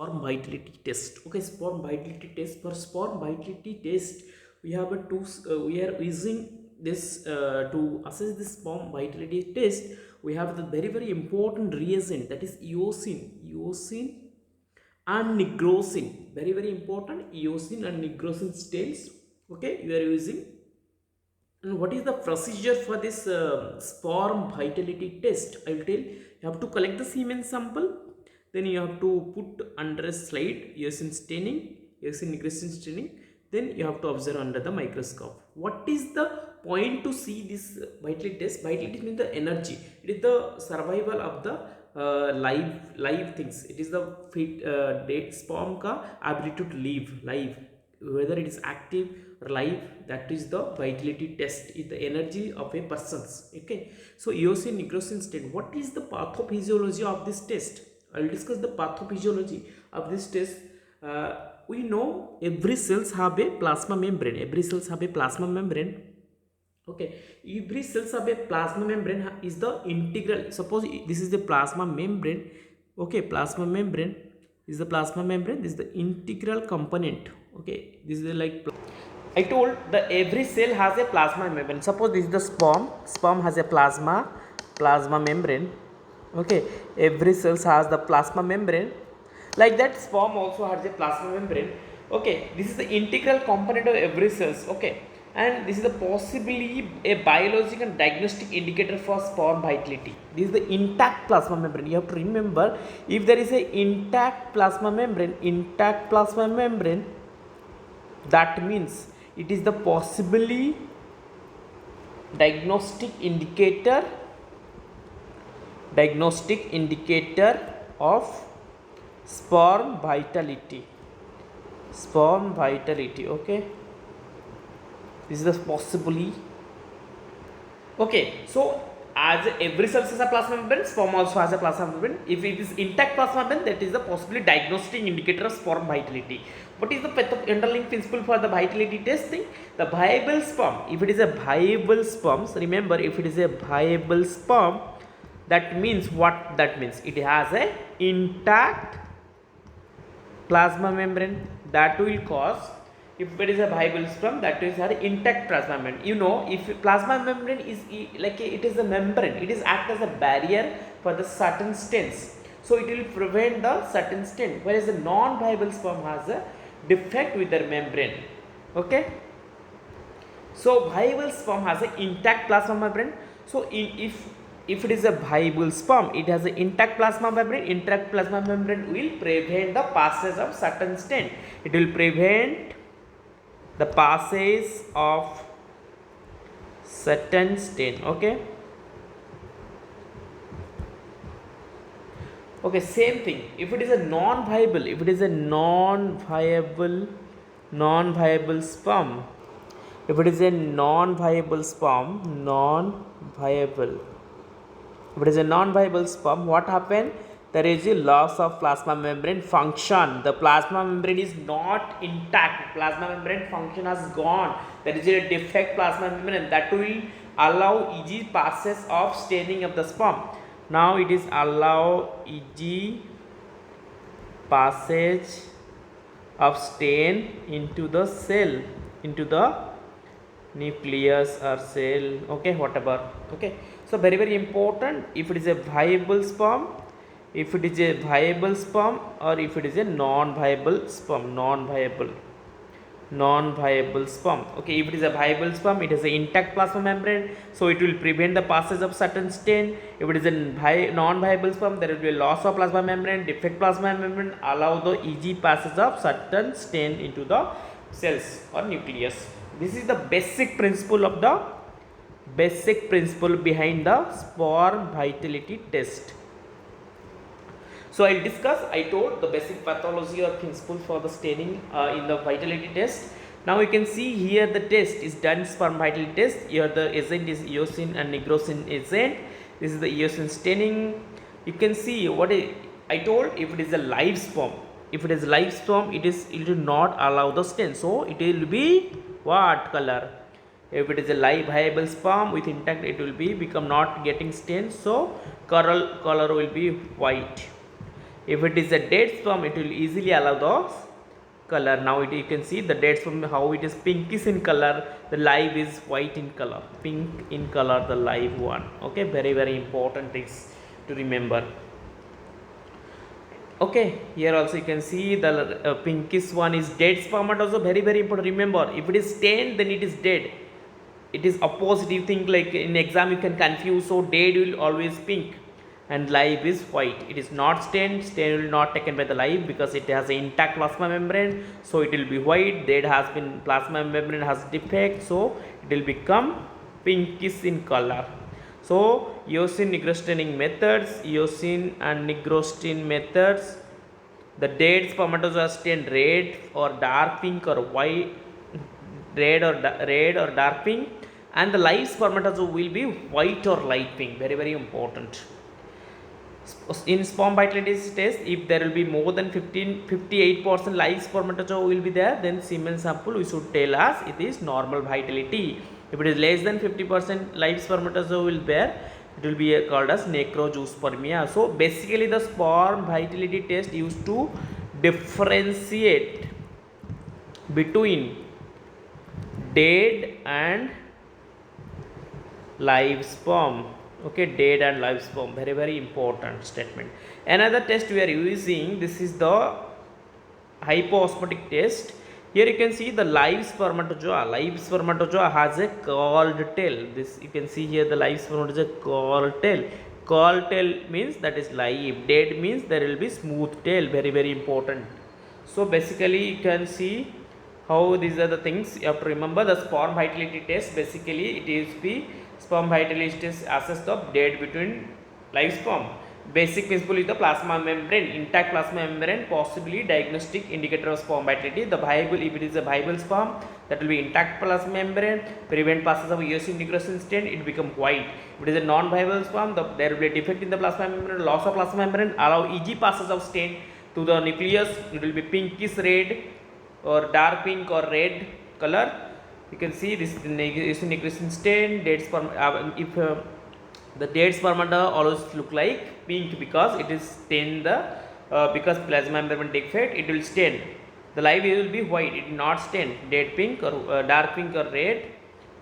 sperm vitality test. Okay, sperm vitality test. For sperm vitality test, we have a two. We are using this to assess the sperm vitality test. We have the very important reagent, that is eosin and nigrosin. Very important, eosin and nigrosin stains. Okay, you are using. And what is the procedure for this sperm vitality test? I will tell. You have to collect the semen sample, then you have to put under a slide using staining, using nigrosin staining. Then you have to observe under the microscope. What is the point to see this vitality test? Vitality means the energy. It is the survival of the live things. It is the fit dead sperm ka ability to live live, whether it is active or live. That is the vitality test, is the energy of a person's. Okay, so eosin nigrosin stain, what is the pathophysiology of this test? I will discuss the pathophysiology of this test. We know every cells have a plasma membrane. Every cells have a plasma membrane. Okay, every cells have a plasma membrane is the integral. Suppose this is the plasma membrane. Okay, plasma membrane is the plasma membrane. This is the integral component. Okay, this is like I told the every cell has a plasma membrane. Suppose this is the sperm has a plasma membrane. Okay, every cells has the plasma membrane. Like that, sperm also has a plasma membrane. Okay, this is the integral component of every cells. Okay, and this is the possibly a biological and diagnostic indicator for sperm vitality. This is the intact plasma membrane. You have to remember, if there is a intact plasma membrane, that means it is the possibly diagnostic indicator of sperm vitality. Okay, this is the possibly. Okay, so as every cell has a plasma membrane, sperm also has a plasma membrane. If it is intact plasma membrane, that is the possibly diagnostic indicator of sperm vitality. What is the underlying principle for the vitality testing? The viable sperm. If it is a viable sperm, so remember, if it is a viable sperm, that means what? That means it has a intact plasma membrane. That will cause, if it is a viable sperm, that is an intact plasma membrane. You know, if plasma membrane is like it is a membrane, it is act as a barrier for the certain stains, so it will prevent the certain stain. Whereas the non-viable sperm has a defect with their membrane. Okay, so viable sperm has an intact plasma membrane. So if it is a viable sperm, it has an intact plasma membrane. Intact plasma membrane will prevent the passage of certain stain. It will prevent the passage of certain stain. Okay, same thing. If it is a non-viable sperm, if it is a non-viable sperm, what happen? There is a loss of plasma membrane function. The plasma membrane is not intact. Plasma membrane function has gone. There is a defect plasma membrane that will allow easy passage of staining of the sperm. Now it is allow easy passage of stain into the cell, into the nucleus or cell. Okay, whatever. Okay, so very important. If it is a viable sperm, or if it is a non-viable sperm. Okay, if it is a viable sperm, it has an intact plasma membrane, so it will prevent the passage of certain stain. If it is a non-viable sperm, there will be a loss of plasma membrane, defect plasma membrane, allow the easy passage of certain stain into the cells or nucleus. This is the basic principle behind the sperm vitality test. So I will discuss, I told the basic pathology or principle for the staining in the vitality test. Now you can see here the test is done, sperm vitality test. Here the agent is eosin and nigrosin agent. This is the eosin staining. You can see what I told, if it is a live sperm. If it is live sperm, it will not allow the stain. So it will be what color? If it is a live viable sperm with intact, it will be become not getting stains. So color will be white. If it is a dead sperm, it will easily allow the color. Now you can see the dead sperm, how it is pinkish in color, the live is white in color, pink in color the live one. Okay, very very important things to remember. Okay, here also you can see the pinkish one is dead spermatozoa, very very important. Remember, if it is stained, then it is dead. It is opposite. You think like in exam you can confuse, so dead will always pink and live is white. It is not stained. Stain will not taken by the live because it has an intact plasma membrane, so it will be white. Dead has been plasma membrane has defect, so it will become pinkish in color. So Eosin nigrosin methods, Eosin and nigrosin methods, the dead spermatozoa stained red or dark pink or white, red or dark pink, and the live spermatozoa will be white or light pink. Very very important. In sperm vitality test, if there will be more than 58% live spermatozoa will be there, then semen sample we should tell us it is normal vitality. If it is less than 50% live spermatozoa will be there, it will be called as necrozoospermia. So basically the sperm vitality test used to differentiate between dead and live sperm. Okay, dead and live sperm, very very important statement. Another test we are using, this is the hypoosmotic test. Here you can see the live spermatozoa. Live spermatozoa has a curled tail. This you can see here, the live spermatozoa curled tail. Curled tail means that is live. Dead means there will be smooth tail. Very very important. So basically you can see how these are the things you have to remember. The sperm vitality test, basically it is the sperm vitality test assess the dead between live sperm. Basic principle is the plasma membrane, intact plasma membrane, possibly diagnostic indicator of sperm vitality. The viable, if it is a viable sperm, that will be intact plasma membrane, prevent passage of Eosin nigrosin stain, it become white. If it is a non-viable sperm, there will be a defect in the plasma membrane, loss of plasma membrane, allow easy passage of stain to the nucleus, it will be pinkish red or dark pink or red color. You can see this is nigrosin stain. Dead sperm, if the dead spermata always look like pink because it is stained the because plasma membrane defect, it will stain. The live will be white, it will not stain. Dead pink or dark pink or red,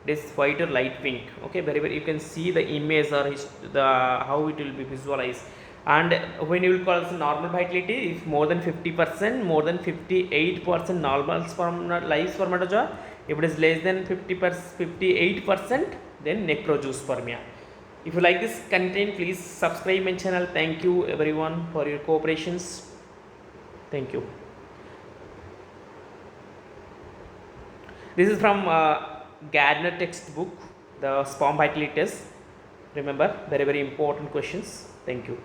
this white or light pink. Okay, very very you can see the image or the how it will be visualized. And when you will call it normal vitality, if more than 50%, more than 58% normal live spermatozoa. If it is less than 58%, then necrozoospermia. If you like this content, please subscribe my channel. Thank you everyone for your cooperations. Thank you. This is from Gardner textbook, the sperm vitality test. Remember, very very important questions. Thank you.